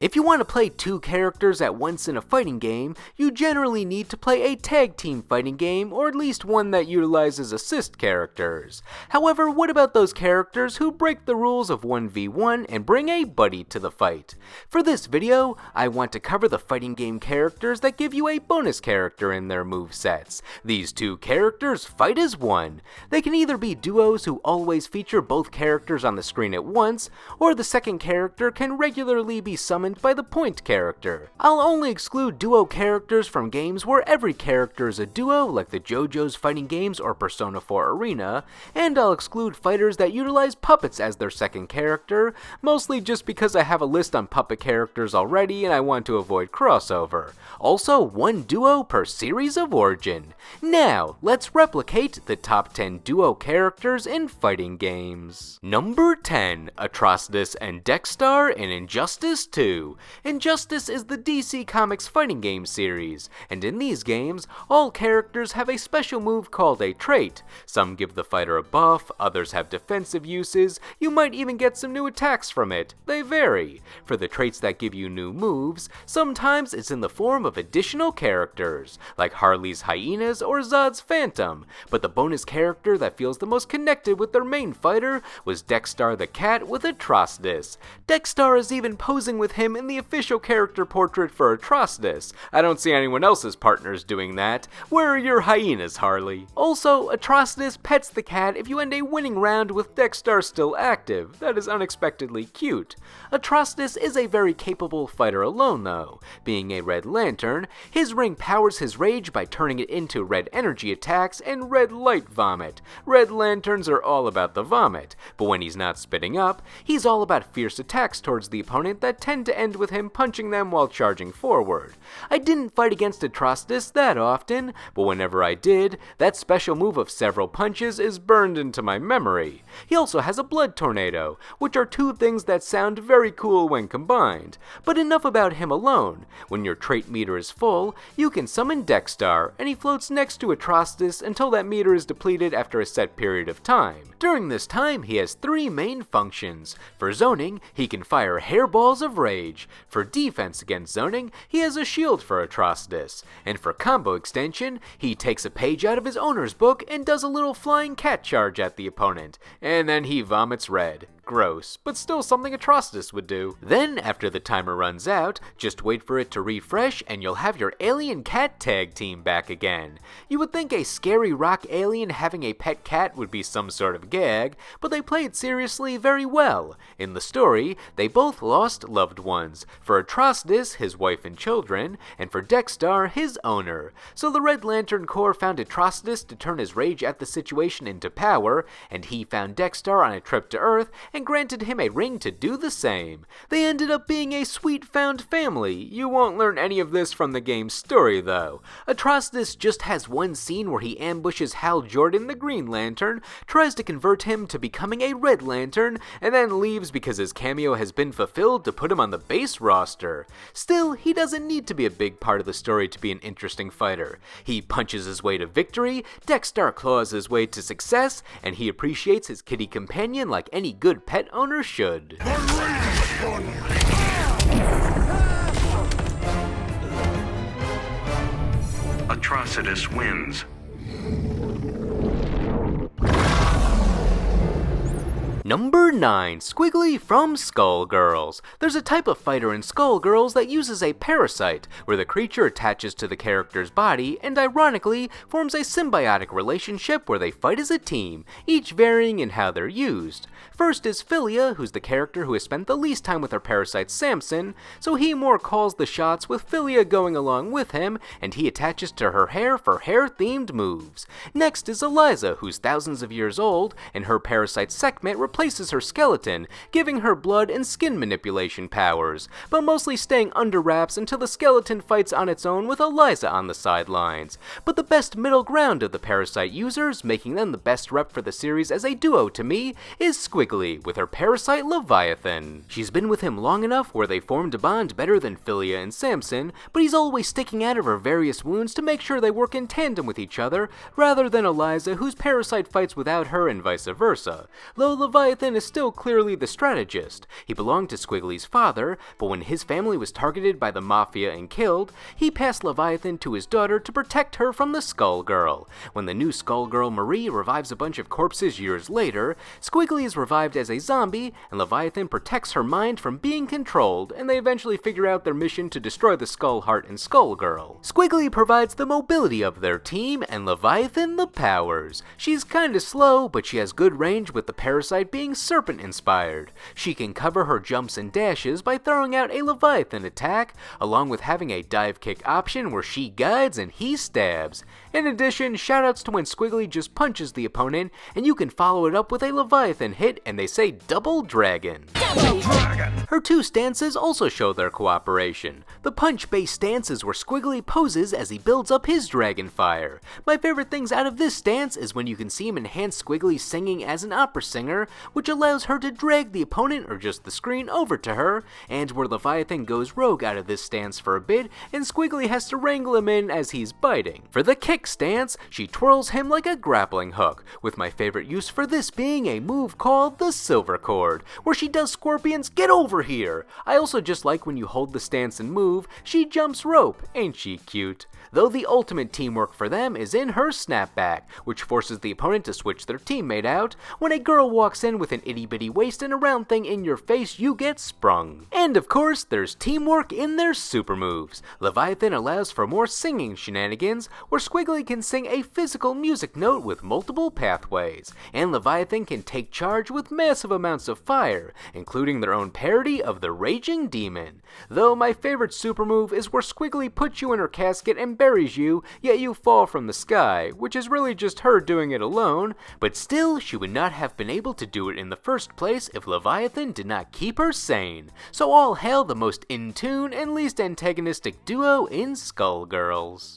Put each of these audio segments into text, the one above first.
If you want to play two characters at once in a fighting game, you generally need to play a tag team fighting game, or at least one that utilizes assist characters. However, what about those characters who break the rules of 1v1 and bring a buddy to the fight? For this video, I want to cover the fighting game characters that give you a bonus character in their movesets. These two characters fight as one. They can either be duos who always feature both characters on the screen at once, or the second character can regularly be summoned by the point character. I'll only exclude duo characters from games where every character is a duo, like the JoJo's fighting games or Persona 4 Arena, and I'll exclude fighters that utilize puppets as their second character, mostly just because I have a list on puppet characters already and I want to avoid crossover. Also, one duo per series of origin. Now, let's replicate the top 10 duo characters in fighting games. Number 10, Ortiz and Dex-Starr in Injustice 2. Injustice is the DC Comics fighting game series, and in these games, all characters have a special move called a trait. Some give the fighter a buff, others have defensive uses, you might even get some new attacks from it. They vary. For the traits that give you new moves, sometimes it's in the form of additional characters, like Harley's Hyenas or Zod's Phantom, but the bonus character that feels the most connected with their main fighter was Dex-Starr the cat with Ortiz. Dex-Starr is even posing with him in the official character portrait for Ortiz. I don't see anyone else's partners doing that. Where are your hyenas, Harley? Also, Ortiz pets the cat if you end a winning round with Dex-Starr still active. That is unexpectedly cute. Ortiz is a very capable fighter alone though. Being a Red Lantern, his ring powers his rage by turning it into red energy attacks and red light vomit. Red Lanterns are all about the vomit, but when he's not spitting up, he's all about fierce attacks towards the opponent that tend to end with him punching them while charging forward. I didn't fight against Ortiz that often, but whenever I did, that special move of several punches is burned into my memory. He also has a blood tornado, which are two things that sound very cool when combined. But enough about him alone. When your trait meter is full, you can summon Dex-Starr, and he floats next to Ortiz until that meter is depleted after a set period of time. During this time, he has three main functions. For zoning, he can fire hairballs of rage. For defense against zoning, he has a shield for Ortiz. And for combo extension, he takes a page out of his owner's book and does a little flying cat charge at the opponent. And then he vomits red. Gross, but still something Ortiz would do. Then, after the timer runs out, just wait for it to refresh and you'll have your alien cat tag team back again. You would think a scary rock alien having a pet cat would be some sort of gag, but they played seriously very well. In the story, they both lost loved ones. For Ortiz, his wife and children, and for Dex-Starr, his owner. So the Red Lantern Corps found Ortiz to turn his rage at the situation into power, and he found Dex-Starr on a trip to Earth and granted him a ring to do the same. They ended up being a sweet found family. You won't learn any of this from the game's story though. Ortiz just has one scene where he ambushes Hal Jordan the Green Lantern, tries to convert him to becoming a Red Lantern, and then leaves because his cameo has been fulfilled to put him on the base roster. Still, he doesn't need to be a big part of the story to be an interesting fighter. He punches his way to victory, Dex-Starr claws his way to success, and he appreciates his kitty companion like any good pet owner should. Ortiz wins. Number 9, Squiggly from Skullgirls. There's a type of fighter in Skullgirls that uses a parasite, where the creature attaches to the character's body and ironically forms a symbiotic relationship where they fight as a team, each varying in how they're used. First is Philia, who's the character who has spent the least time with her parasite Samson, so he more calls the shots with Philia going along with him, and he attaches to her hair for hair-themed moves. Next is Eliza, who's thousands of years old, and her parasite Sekhmet replaces her skeleton, giving her blood and skin manipulation powers, but mostly staying under wraps until the skeleton fights on its own with Eliza on the sidelines. But the best middle ground of the parasite users, making them the best rep for the series as a duo to me, is Squiggly, with her parasite Leviathan. She's been with him long enough where they formed a bond better than Philia and Samson, but he's always sticking out of her various wounds to make sure they work in tandem with each other, rather than Eliza, whose parasite fights without her and vice versa. Though Leviathan Leviathan is still clearly the strategist. He belonged to Squiggly's father, but when his family was targeted by the Mafia and killed, he passed Leviathan to his daughter to protect her from the Skull Girl. When the new Skull Girl Marie revives a bunch of corpses years later, Squiggly is revived as a zombie, and Leviathan protects her mind from being controlled, and they eventually figure out their mission to destroy the Skull Heart and Skull Girl. Squiggly provides the mobility of their team, and Leviathan the powers. She's kinda slow, but she has good range with the parasite being serpent-inspired. She can cover her jumps and dashes by throwing out a Leviathan attack, along with having a dive kick option where she guides and he stabs. In addition, shoutouts to when Squiggly just punches the opponent, and you can follow it up with a Leviathan hit, and they say double dragon. Her two stances also show their cooperation. The punch-based stance is where Squiggly poses as he builds up his dragon fire. My favorite things out of this stance is when you can see him enhance Squiggly singing as an opera singer, which allows her to drag the opponent or just the screen over to her, and where Leviathan goes rogue out of this stance for a bit, and Squiggly has to wrangle him in as he's biting. For the kick stance, she twirls him like a grappling hook, with my favorite use for this being a move called the Silver Cord, where she does Scorpion's "get over here." I also just like when you hold the stance and move, she jumps rope, ain't she cute? Though the ultimate teamwork for them is in her snapback, which forces the opponent to switch their teammate out. When a girl walks in with an itty bitty waist and a round thing in your face, you get sprung. And of course, there's teamwork in their super moves. Leviathan allows for more singing shenanigans, where Squiggly can sing a physical music note with multiple pathways, and Leviathan can take charge with massive amounts of fire, including their own parody of the Raging Demon. Though my favorite super move is where Squiggly puts you in her casket and buries you, yet you fall from the sky, which is really just her doing it alone, but still, she would not have been able to do it in the first place if Leviathan did not keep her sane. So all hail the most in tune and least antagonistic duo in Skullgirls.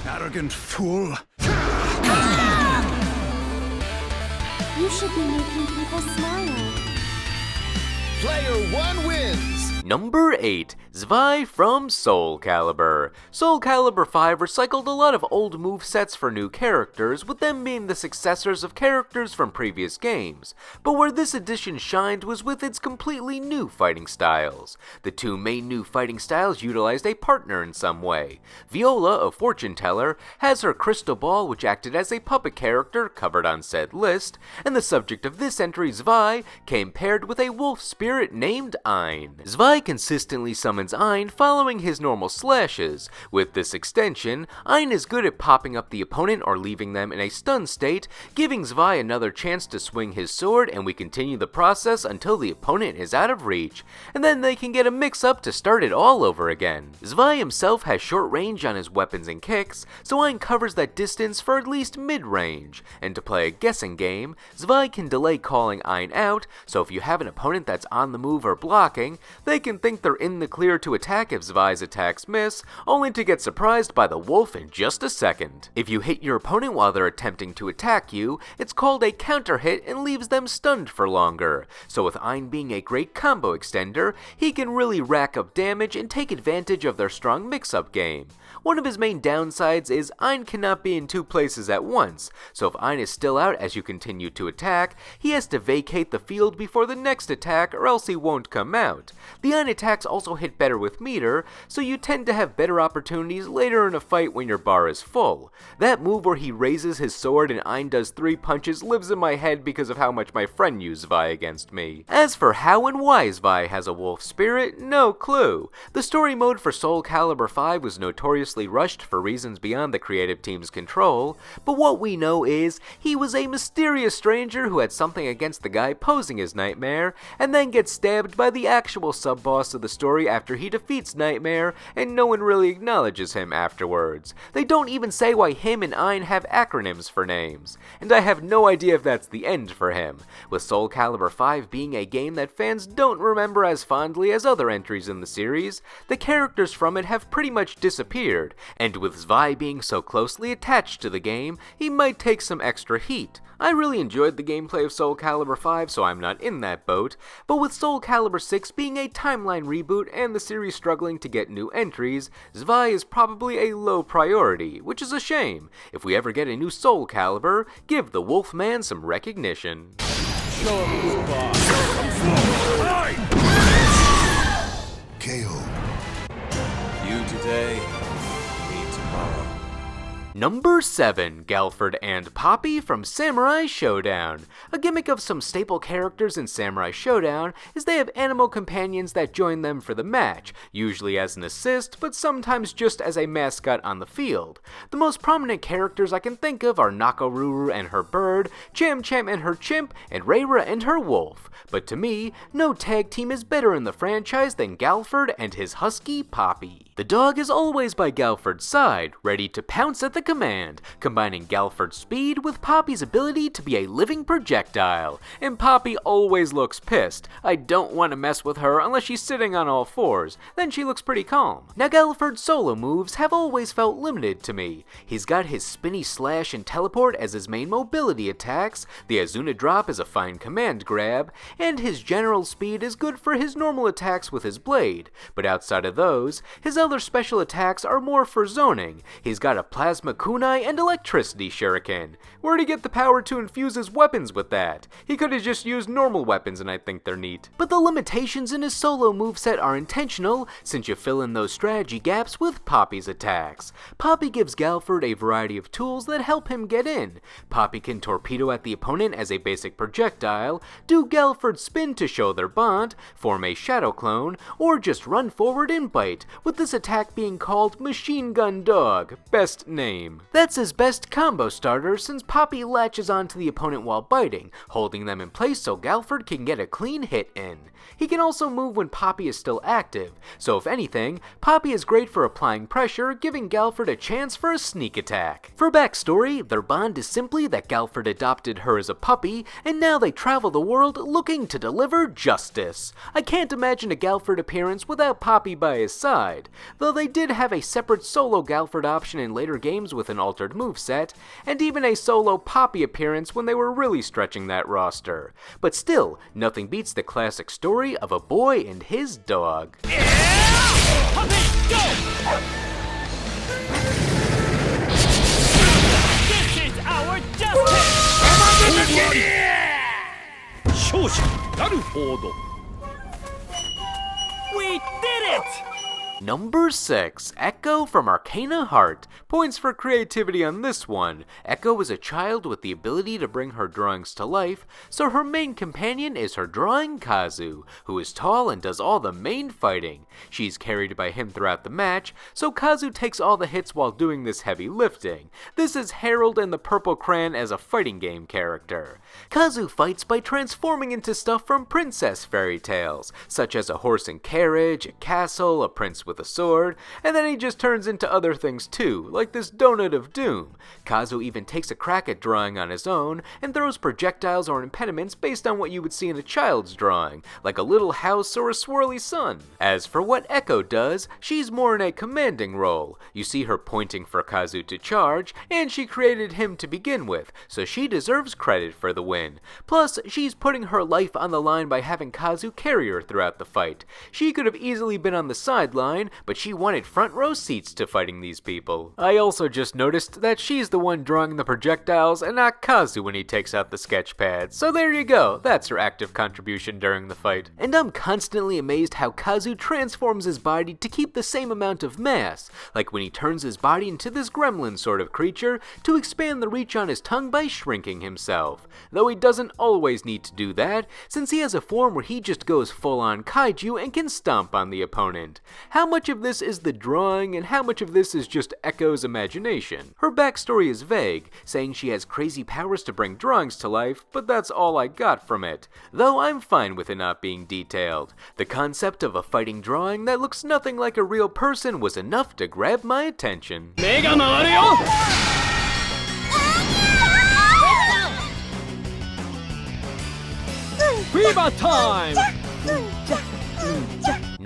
Arrogant fool. You should be making people smile. Player 1 wins. Number 8, Zwei from Soul Calibur. Soul Calibur 5 recycled a lot of old movesets for new characters, with them being the successors of characters from previous games. But where this edition shined was with its completely new fighting styles. The two main new fighting styles utilized a partner in some way. Viola, a fortune teller, has her crystal ball, which acted as a puppet character covered on said list, and the subject of this entry, Zwei, came paired with a wolf spirit named Ein. Zwei consistently summons Ein following his normal slashes. With this extension, Ein is good at popping up the opponent or leaving them in a stun state, giving Zwei another chance to swing his sword, and we continue the process until the opponent is out of reach, and then they can get a mix-up to start it all over again. Zwei himself has short range on his weapons and kicks, so Ein covers that distance for at least mid-range, and to play a guessing game, Zwei can delay calling Ein out, so if you have an opponent that's on the move or blocking, they can think they're in the clear to attack if Zwei's attacks miss, only to get surprised by the wolf in just a second. If you hit your opponent while they're attempting to attack you, it's called a counter hit and leaves them stunned for longer. So with Ein being a great combo extender, he can really rack up damage and take advantage of their strong mix-up game. One of his main downsides is Ein cannot be in two places at once, so if Ein is still out as you continue to attack, he has to vacate the field before the next attack or else he won't come out. The Ein attacks also hit better with meter, so you tend to have better opportunities later in a fight when your bar is full. That move where he raises his sword and Ein does 3 punches lives in my head because of how much my friend used Zwei against me. As for how and why Zwei has a wolf spirit, no clue. The story mode for Soul Calibur 5 was notoriously rushed for reasons beyond the creative team's control, but what we know is he was a mysterious stranger who had something against the guy posing as Nightmare, and then gets stabbed by the actual sub-boss of the story after he defeats Nightmare, and no one really acknowledges him afterwards. They don't even say why him and Ein have acronyms for names, and I have no idea if that's the end for him, with Soul Calibur 5 being a game that fans don't remember as fondly as other entries in the series. The characters from it have pretty much disappeared, and with Zwei being so closely attached to the game, he might take some extra heat. I really enjoyed the gameplay of Soul Calibur 5, so I'm not in that boat, but with Soul Calibur 6 being a timeline reboot and the series struggling to get new entries, Zwei is probably a low priority, which is a shame. If we ever get a new Soul Calibur, give the Wolfman some recognition. Show him who's boss. KO. You today, me tomorrow. Number 7, Galford and Poppy from Samurai Showdown. A gimmick of some staple characters in Samurai Showdown is they have animal companions that join them for the match, usually as an assist, but sometimes just as a mascot on the field. The most prominent characters I can think of are Nakoruru and her bird, Cham Cham and her chimp, and Reira and her wolf. But to me, no tag team is better in the franchise than Galford and his husky Poppy. The dog is always by Galford's side, ready to pounce at the command, combining Galford's speed with Poppy's ability to be a living projectile. And Poppy always looks pissed. I don't want to mess with her unless she's sitting on all fours, then she looks pretty calm. Now Galford's solo moves have always felt limited to me. He's got his spinny slash and teleport as his main mobility attacks, the Azuna drop is a fine command grab, and his general speed is good for his normal attacks with his blade. But outside of those, his other special attacks are more for zoning. He's got a plasma kunai and electricity shuriken. Where'd he get the power to infuse his weapons with that? He could have just used normal weapons and I think they're neat. But the limitations in his solo moveset are intentional, since you fill in those strategy gaps with Poppy's attacks. Poppy gives Galford a variety of tools that help him get in. Poppy can torpedo at the opponent as a basic projectile, do Galford spin to show their bond, form a shadow clone, or just run forward and bite, with this attack being called Machine Gun Dog. Best name. That's his best combo starter, since Poppy latches onto the opponent while biting, holding them in place so Galford can get a clean hit in. He can also move when Poppy is still active, so if anything, Poppy is great for applying pressure, giving Galford a chance for a sneak attack. For backstory, their bond is simply that Galford adopted her as a puppy, and now they travel the world looking to deliver justice. I can't imagine a Galford appearance without Poppy by his side, though they did have a separate solo Galford option in later games with an altered moveset, and even a solo Poppy appearance when they were really stretching that roster. But still, nothing beats the classic story of a boy and his dog. This is our justice! We did it! Number 6, Echo from Arcana Heart. Points for creativity on this one. Echo is a child with the ability to bring her drawings to life, so her main companion is her drawing Kazu, who is tall and does all the main fighting. She's carried by him throughout the match, so Kazu takes all the hits while doing this heavy lifting. This is Harold and the Purple Crayon as a fighting game character. Kazu fights by transforming into stuff from princess fairy tales, such as a horse and carriage, a castle, a prince with a sword, and then he just turns into other things too, like this donut of doom. Kazu even takes a crack at drawing on his own, and throws projectiles or impediments based on what you would see in a child's drawing, like a little house or a swirly sun. As for what Echo does, she's more in a commanding role. You see her pointing for Kazu to charge, and she created him to begin with, so she deserves credit for the win. Plus, she's putting her life on the line by having Kazu carry her throughout the fight. She could have easily been on the sideline, but she wanted front row seats to fighting these people. I also just noticed that she's the one drawing the projectiles and not Kazu when he takes out the sketch pad, so there you go, that's her active contribution during the fight. And I'm constantly amazed how Kazu transforms his body to keep the same amount of mass, like when he turns his body into this gremlin sort of creature to expand the reach on his tongue by shrinking himself. Though he doesn't always need to do that, since he has a form where he just goes full on kaiju and can stomp on the opponent. How much of this is the drawing and how much of this is just Echo's imagination? Her backstory is vague, saying she has crazy powers to bring drawings to life, but that's all I got from it. Though I'm fine with it not being detailed. The concept of a fighting drawing that looks nothing like a real person was enough to grab my attention. Mega Mario! Viva time!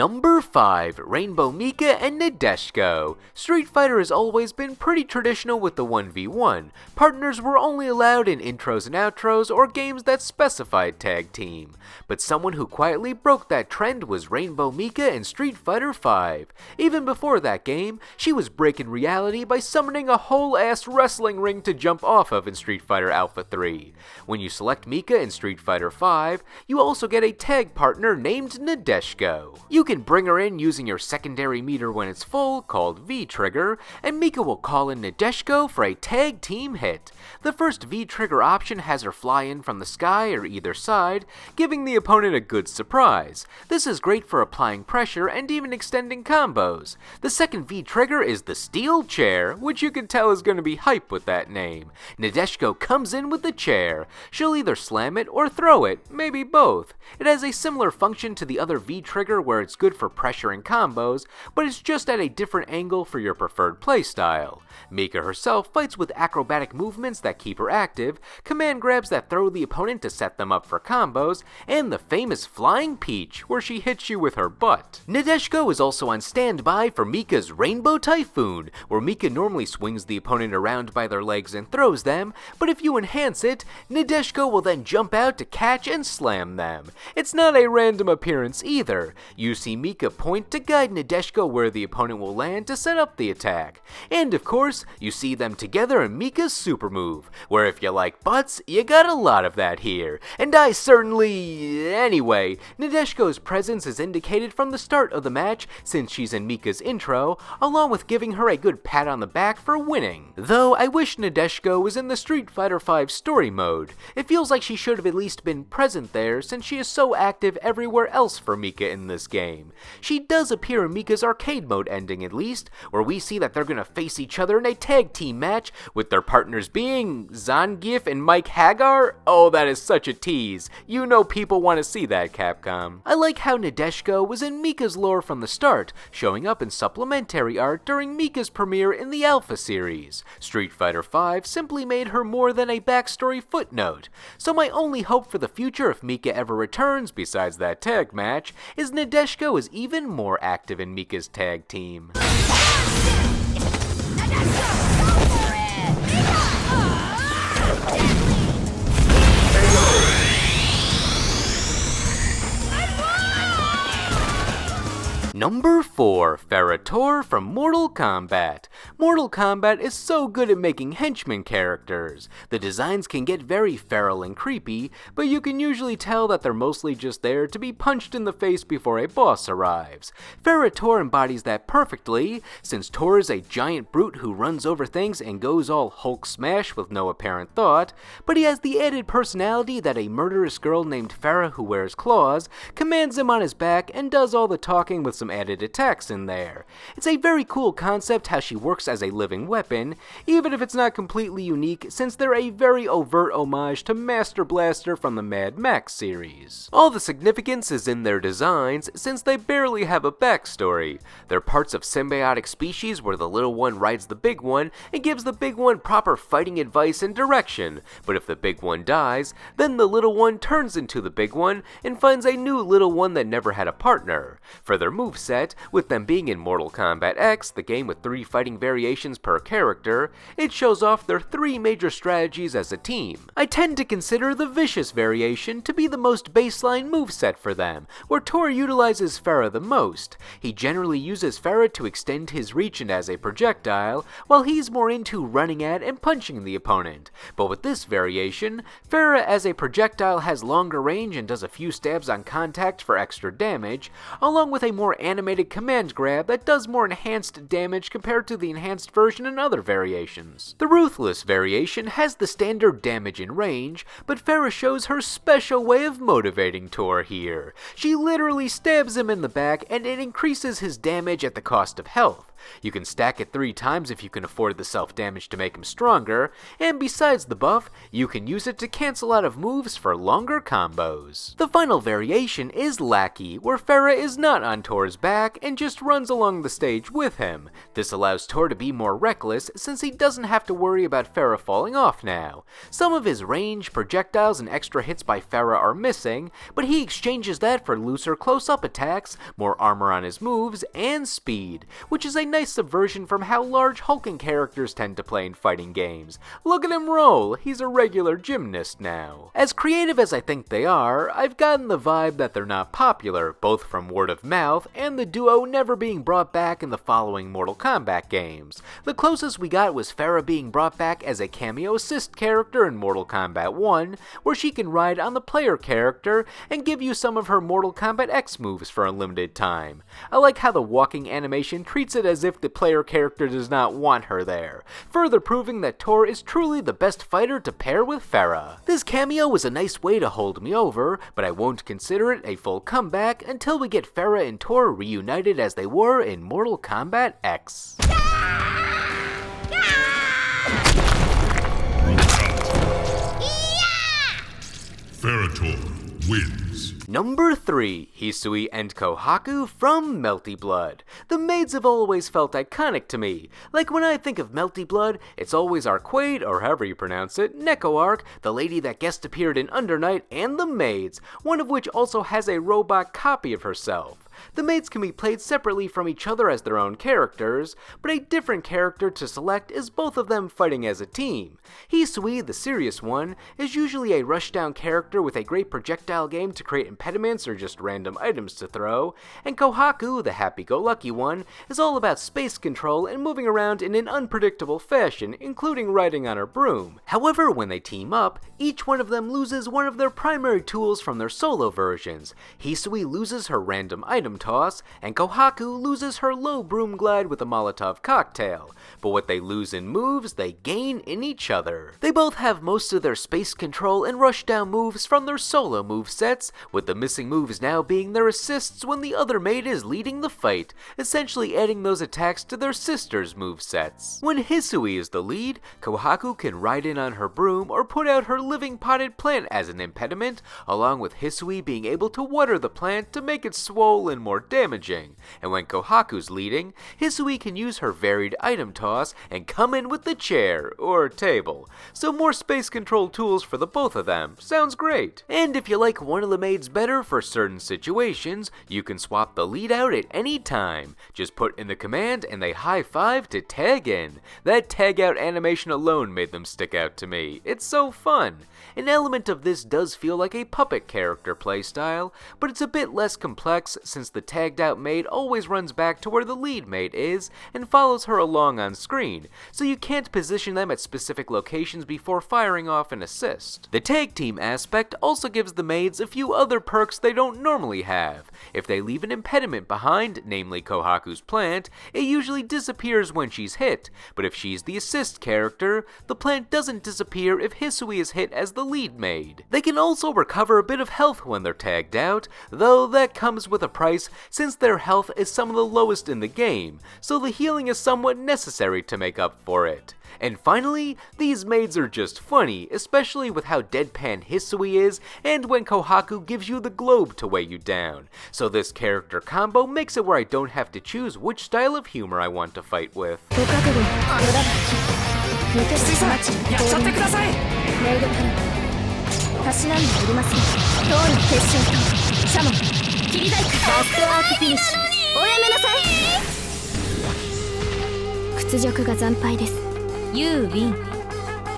Number 5. Rainbow Mika and Nadeshiko. Street Fighter has always been pretty traditional with the 1v1. Partners were only allowed in intros and outros or games that specified tag team. But someone who quietly broke that trend was Rainbow Mika in Street Fighter V. Even before that game, she was breaking reality by summoning a whole-ass wrestling ring to jump off of in Street Fighter Alpha 3. When you select Mika in Street Fighter V, you also get a tag partner named Nadeshiko. You can bring her in using your secondary meter when it's full, called V-Trigger, and Mika will call in Nadeshiko for a tag team hit. The first V-Trigger option has her fly in from the sky or either side, giving the opponent a good surprise. This is great for applying pressure and even extending combos. The second V-Trigger is the Steel Chair, which you can tell is going to be hype with that name. Nadeshiko comes in with the chair. She'll either slam it or throw it, maybe both. It has a similar function to the other V-Trigger where it's good for pressure and combos, but it's just at a different angle for your preferred playstyle. Mika herself fights with acrobatic movements that keep her active, command grabs that throw the opponent to set them up for combos, and the famous Flying Peach, where she hits you with her butt. Nadeshiko is also on standby for Mika's Rainbow Typhoon, where Mika normally swings the opponent around by their legs and throws them, but if you enhance it, Nadeshiko will then jump out to catch and slam them. It's not a random appearance either. You see Mika point to guide Nadeshiko where the opponent will land to set up the attack. And of course, you see them together in Mika's super move, where if you like butts, you got a lot of that here. And I certainly... Anyway, Nadeshiko's presence is indicated from the start of the match since she's in Mika's intro, along with giving her a good pat on the back for winning. Though I wish Nadeshiko was in the Street Fighter V story mode. It feels like she should have at least been present there since she is so active everywhere else for Mika in this game. She does appear in Mika's arcade mode ending at least, where we see that they're gonna face each other in a tag team match, with their partners being Zangief and Mike Hagar. Oh, that is such a tease. You know people want to see that, Capcom. I like how Nadeshiko was in Mika's lore from the start, showing up in supplementary art during Mika's premiere in the Alpha series. Street Fighter V simply made her more than a backstory footnote, so my only hope for the future if Mika ever returns, besides that tag match, is Nadeshiko is even more active in Mika's tag team. Number 4. Ferrator from Mortal Kombat. Mortal Kombat is so good at making henchmen characters. The designs can get very feral and creepy, but you can usually tell that they're mostly just there to be punched in the face before a boss arrives. Ferrator embodies that perfectly, since Tor is a giant brute who runs over things and goes all Hulk smash with no apparent thought, but he has the added personality that a murderous girl named Farah who wears claws commands him on his back and does all the talking with some added attacks in there. It's a very cool concept how she works as a living weapon, even if it's not completely unique since they're a very overt homage to Master Blaster from the Mad Max series. All the significance is in their designs since they barely have a backstory. They're parts of symbiotic species where the little one rides the big one and gives the big one proper fighting advice and direction, but if the big one dies, then the little one turns into the big one and finds a new little one that never had a partner. For their moveset, with them being in Mortal Kombat X, the game with 3 fighting variations per character, it shows off their 3 major strategies as a team. I tend to consider the Vicious variation to be the most baseline moveset for them, where Tor utilizes Farah the most. He generally uses Farah to extend his reach and as a projectile, while he's more into running at and punching the opponent. But with this variation, Farah as a projectile has longer range and does a few stabs on contact for extra damage, along with a more animated command grab that does more enhanced damage compared to the enhanced version in other variations. The Ruthless variation has the standard damage and range, but Farah shows her special way of motivating Tor here. She literally stabs him in the back and it increases his damage at the cost of health. You can stack it 3 times if you can afford the self-damage to make him stronger, and besides the buff, you can use it to cancel out of moves for longer combos. The final variation is Lackey, where Farah is not on Tor's back and just runs along the stage with him. This allows Tor to be more reckless since he doesn't have to worry about Farah falling off now. Some of his range, projectiles, and extra hits by Farah are missing, but he exchanges that for looser close-up attacks, more armor on his moves, and speed, which is a nice subversion from how large hulking characters tend to play in fighting games. Look at him roll, he's a regular gymnast now. As creative as I think they are, I've gotten the vibe that they're not popular, both from word of mouth and the duo never being brought back in the following Mortal Kombat games. The closest we got was Farah being brought back as a cameo assist character in Mortal Kombat 1, where she can ride on the player character and give you some of her Mortal Kombat X moves for a limited time. I like how the walking animation treats it as if the player character does not want her there, further proving that Tor is truly the best fighter to pair with Farah. This cameo was a nice way to hold me over, but I won't consider it a full comeback until we get Farah and Tor reunited as they were in Mortal Kombat X. Ferrator wins. Number 3, Hisui and Kohaku from Melty Blood. The maids have always felt iconic to me. Like when I think of Melty Blood, it's always Arquade, or however you pronounce it, Nekoark, the lady that guest appeared in Under Night, and the maids, one of which also has a robot copy of herself. The maids can be played separately from each other as their own characters, but a different character to select is both of them fighting as a team. Hisui, the serious one, is usually a rushdown character with a great projectile game to create impediments or just random items to throw, and Kohaku, the happy-go-lucky one, is all about space control and moving around in an unpredictable fashion, including riding on her broom. However, when they team up, each one of them loses one of their primary tools from their solo versions. Hisui loses her random item toss, and Kohaku loses her low broom glide with a Molotov cocktail, but what they lose in moves, they gain in each other. They both have most of their space control and rushdown moves from their solo movesets, with the missing moves now being their assists when the other maid is leading the fight, essentially adding those attacks to their sisters' movesets. When Hisui is the lead, Kohaku can ride in on her broom or put out her living potted plant as an impediment, along with Hisui being able to water the plant to make it swole and more damaging, and when Kohaku's leading, Hisui can use her varied item toss and come in with the chair, or table. So more space control tools for the both of them, sounds great. And if you like one of the maids better for certain situations, you can swap the lead out at any time. Just put in the command and they high five to tag in. That tag out animation alone made them stick out to me, it's so fun. An element of this does feel like a puppet character playstyle, but it's a bit less complex since the tagged out maid always runs back to where the lead maid is and follows her along on screen, so you can't position them at specific locations before firing off an assist. The tag team aspect also gives the maids a few other perks they don't normally have. If they leave an impediment behind, namely Kohaku's plant, it usually disappears when she's hit, but if she's the assist character, the plant doesn't disappear if Hisui is hit as the lead maid. They can also recover a bit of health when they're tagged out, though that comes with a price since their health is some of the lowest in the game, so the healing is somewhat necessary to make up for it. And finally, these maids are just funny, especially with how deadpan Hisui is and when Kohaku gives you the globe to weigh you down. So this character combo makes it where I don't have to choose which style of humor I want to fight with. 屈辱が惨敗です。You win.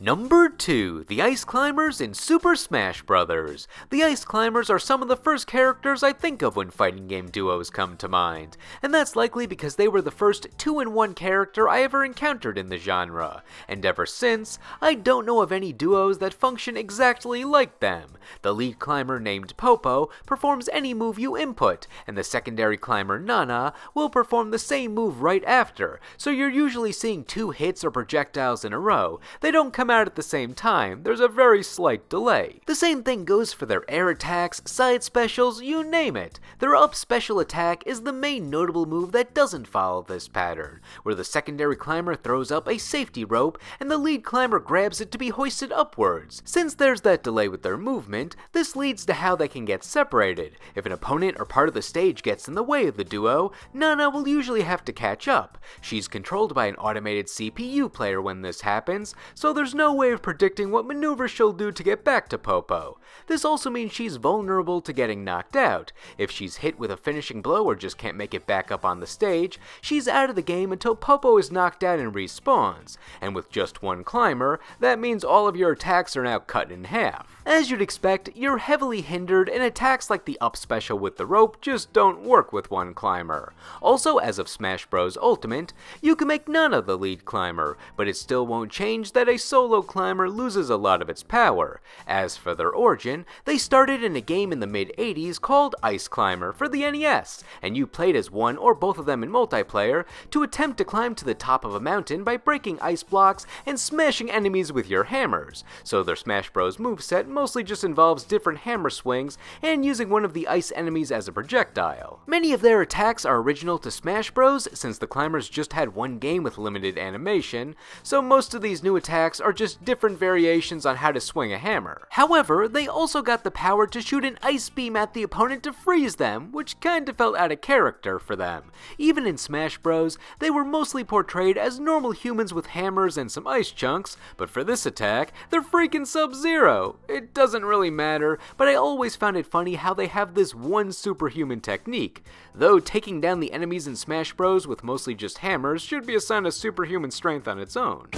Number 2, the Ice Climbers in Super Smash Bros. The Ice Climbers are some of the first characters I think of when fighting game duos come to mind, and that's likely because they were the first 2-in-1 character I ever encountered in the genre, and ever since, I don't know of any duos that function exactly like them. The lead climber named Popo performs any move you input, and the secondary climber Nana will perform the same move right after, so you're usually seeing 2 hits or projectiles in a row. They don't come out at the same time, there's a very slight delay. The same thing goes for their air attacks, side specials, you name it. Their up special attack is the main notable move that doesn't follow this pattern, where the secondary climber throws up a safety rope and the lead climber grabs it to be hoisted upwards. Since there's that delay with their movement, this leads to how they can get separated. If an opponent or part of the stage gets in the way of the duo, Nana will usually have to catch up. She's controlled by an automated CPU player when this happens, so there's no way of predicting what maneuver she'll do to get back to Popo. This also means she's vulnerable to getting knocked out. If she's hit with a finishing blow or just can't make it back up on the stage, she's out of the game until Popo is knocked out and respawns. And with just one climber, that means all of your attacks are now cut in half. As you'd expect, you're heavily hindered, and attacks like the up special with the rope just don't work with one climber. Also, as of Smash Bros. Ultimate, you can make Nana the lead climber, but it still won't change that a solo climber loses a lot of its power. As for their origin, they started in a game in the mid-80s called Ice Climber for the NES, and you played as one or both of them in multiplayer to attempt to climb to the top of a mountain by breaking ice blocks and smashing enemies with your hammers. So their Smash Bros. Moveset mostly just involves different hammer swings and using one of the ice enemies as a projectile. Many of their attacks are original to Smash Bros. Since the climbers just had one game with limited animation, so most of these new attacks are just different variations on how to swing a hammer. However, they also got the power to shoot an ice beam at the opponent to freeze them, which kinda felt out of character for them. Even in Smash Bros, they were mostly portrayed as normal humans with hammers and some ice chunks, but for this attack, they're freaking Sub-Zero. It doesn't really matter, but I always found it funny how they have this one superhuman technique, though taking down the enemies in Smash Bros with mostly just hammers should be a sign of superhuman strength on its own.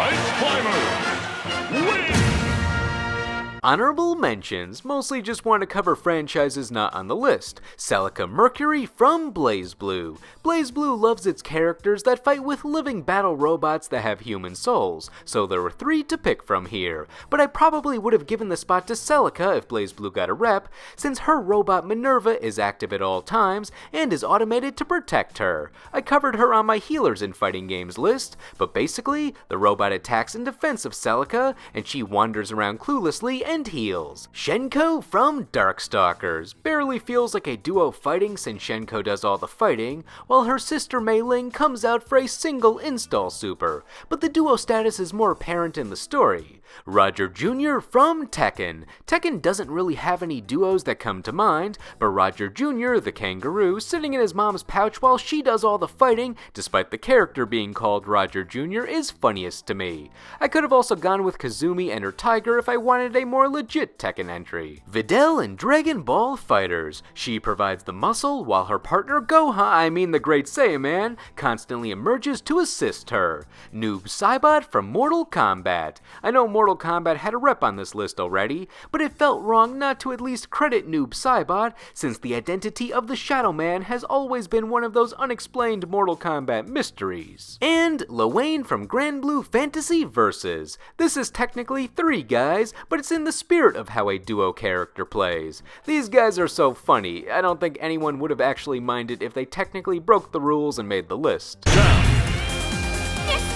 Ice Climber! Win! Honorable mentions mostly just want to cover franchises not on the list. Celica Mercury from BlazBlue. BlazBlue loves its characters that fight with living battle robots that have human souls, so there were 3 to pick from here, but I probably would have given the spot to Celica if BlazBlue got a rep, since her robot Minerva is active at all times and is automated to protect her. I covered her on my healers in fighting games list, but basically, the robot attacks in defense of Celica, and she wanders around cluelessly and heals. Shenko from Darkstalkers. Barely feels like a duo fighting since Shenko does all the fighting, while her sister Mei Ling comes out for a single install super, but the duo status is more apparent in the story. Roger Jr. from Tekken. Tekken doesn't really have any duos that come to mind, but Roger Jr., the kangaroo, sitting in his mom's pouch while she does all the fighting, despite the character being called Roger Jr., is funniest to me. I could have also gone with Kazumi and her tiger if I wanted a more legit Tekken entry. Videl and Dragon Ball Fighters. She provides the muscle, while her partner the Great Saiyaman, constantly emerges to assist her. Noob Saibot from Mortal Kombat. I know Mortal Kombat had a rep on this list already, but it felt wrong not to at least credit Noob Saibot, since the identity of the Shadow Man has always been one of those unexplained Mortal Kombat mysteries. And Lawayne from Grand Blue Fantasy Versus. This is technically 3 guys, but it's in the spirit of how a duo character plays. These guys are so funny, I don't think anyone would have actually minded if they technically broke the rules and made the list. This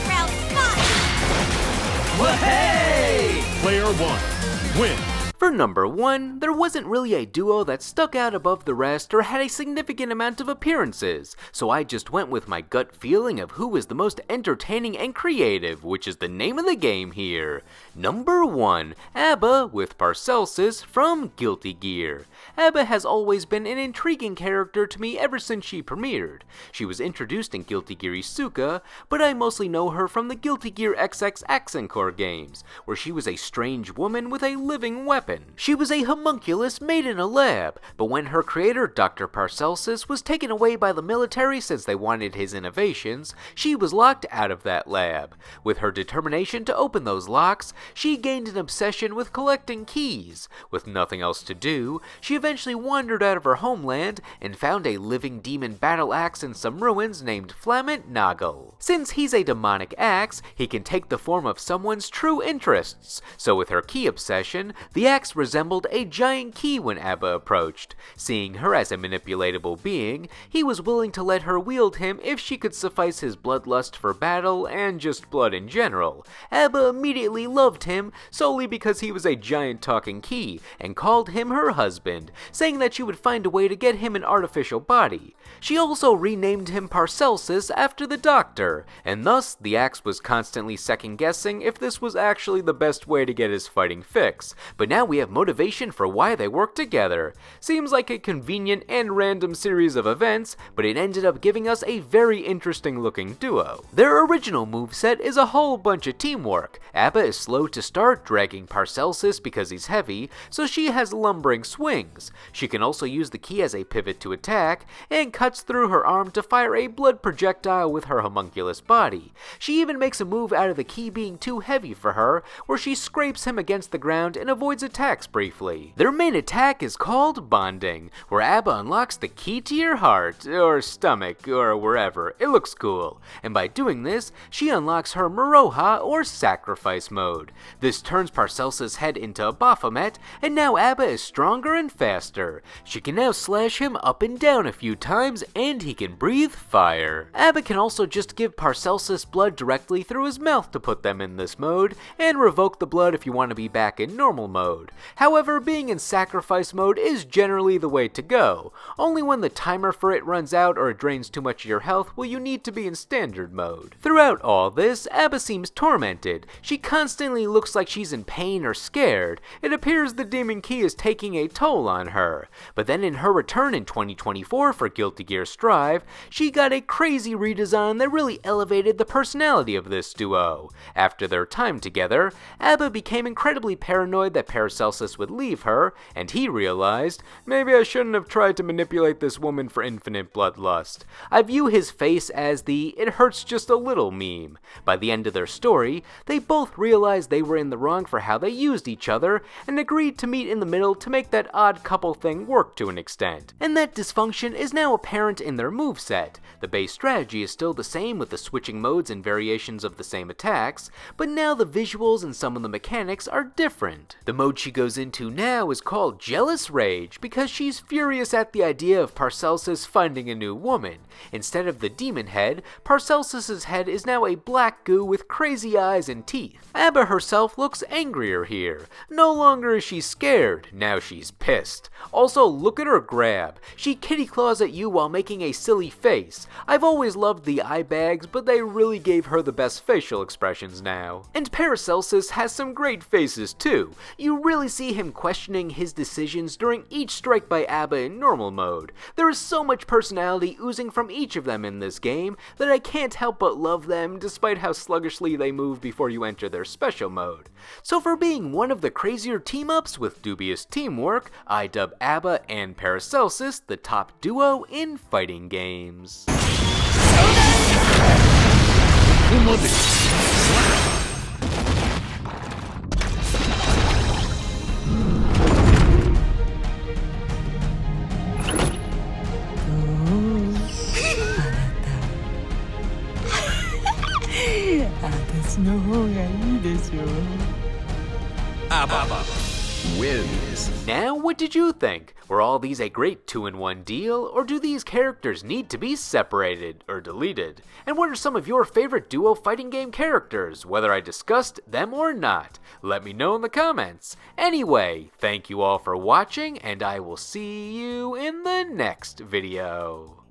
round's fun! Hey! Player 1, win! For number 1, there wasn't really a duo that stuck out above the rest or had a significant amount of appearances, so I just went with my gut feeling of who was the most entertaining and creative, which is the name of the game here. Number 1, A.B.A. with Paracelsus from Guilty Gear. A.B.A. has always been an intriguing character to me ever since she premiered. She was introduced in Guilty Gear Isuka, but I mostly know her from the Guilty Gear XX Accent Core games, where she was a strange woman with a living weapon. She was a homunculus made in a lab, but when her creator, Dr. Paracelsus, was taken away by the military since they wanted his innovations, she was locked out of that lab. With her determination to open those locks, she gained an obsession with collecting keys. With nothing else to do, she eventually wandered out of her homeland and found a living demon battle axe in some ruins named Flamant Noggle. Since he's a demonic axe, he can take the form of someone's true interests, so with her key obsession, the axe axe resembled a giant key when A.B.A approached. Seeing her as a manipulatable being, he was willing to let her wield him if she could suffice his bloodlust for battle and just blood in general. A.B.A immediately loved him solely because he was a giant talking key and called him her husband, saying that she would find a way to get him an artificial body. She also renamed him Paracelsus after the doctor, and thus the axe was constantly second-guessing if this was actually the best way to get his fighting fix. But now we have motivation for why they work together. Seems like a convenient and random series of events, but it ended up giving us a very interesting looking duo. Their original moveset is a whole bunch of teamwork. A.B.A is slow to start, dragging Paracelsus because he's heavy, so she has lumbering swings. She can also use the key as a pivot to attack, and cuts through her arm to fire a blood projectile with her homunculus body. She even makes a move out of the key being too heavy for her, where she scrapes him against the ground and avoids attacks briefly. Their main attack is called Bonding, where A.B.A unlocks the key to your heart, or stomach, or wherever. It looks cool. And by doing this, she unlocks her Maroha, or Sacrifice mode. This turns Paracelsus' head into a Baphomet, and now A.B.A is stronger and faster. She can now slash him up and down a few times, and he can breathe fire. A.B.A can also just give Paracelsus blood directly through his mouth to put them in this mode, and revoke the blood if you want to be back in normal mode. However, being in Sacrifice mode is generally the way to go. Only when the timer for it runs out or it drains too much of your health will you need to be in standard mode. Throughout all this, A.B.A seems tormented. She constantly looks like she's in pain or scared. It appears the Demon Key is taking a toll on her. But then in her return in 2024 for Guilty Gear Strive, she got a crazy redesign that really elevated the personality of this duo. After their time together, A.B.A became incredibly paranoid that Paracelsus would leave her, and he realized, maybe I shouldn't have tried to manipulate this woman for infinite bloodlust. I view his face as the "it hurts just a little" meme. By the end of their story, they both realized they were in the wrong for how they used each other, and agreed to meet in the middle to make that odd couple thing work to an extent. And that dysfunction is now apparent in their moveset. The base strategy is still the same with the switching modes and variations of the same attacks, but now the visuals and some of the mechanics are different. The mode she goes into now is called Jealous Rage because she's furious at the idea of Paracelsus finding a new woman. Instead of the demon head, Paracelsus' head is now a black goo with crazy eyes and teeth. A.B.A herself looks angrier here. No longer is she scared, now she's pissed. Also, look at her grab. She kitty claws at you while making a silly face. I've always loved the eye bags, but they really gave her the best facial expressions now. And Paracelsus has some great faces too. You really see him questioning his decisions during each strike by A.B.A in normal mode. There is so much personality oozing from each of them in this game that I can't help but love them despite how sluggishly they move before you enter their special mode. So for being one of the crazier team-ups with dubious teamwork, I dub A.B.A and Paracelsus the top duo in fighting games. A.B.A wins. Now, what did you think? Were all these a great 2-in-1 deal, or do these characters need to be separated or deleted? And what are some of your favorite duo fighting game characters, whether I discussed them or not? Let me know in the comments. Anyway, thank you all for watching, and I will see you in the next video.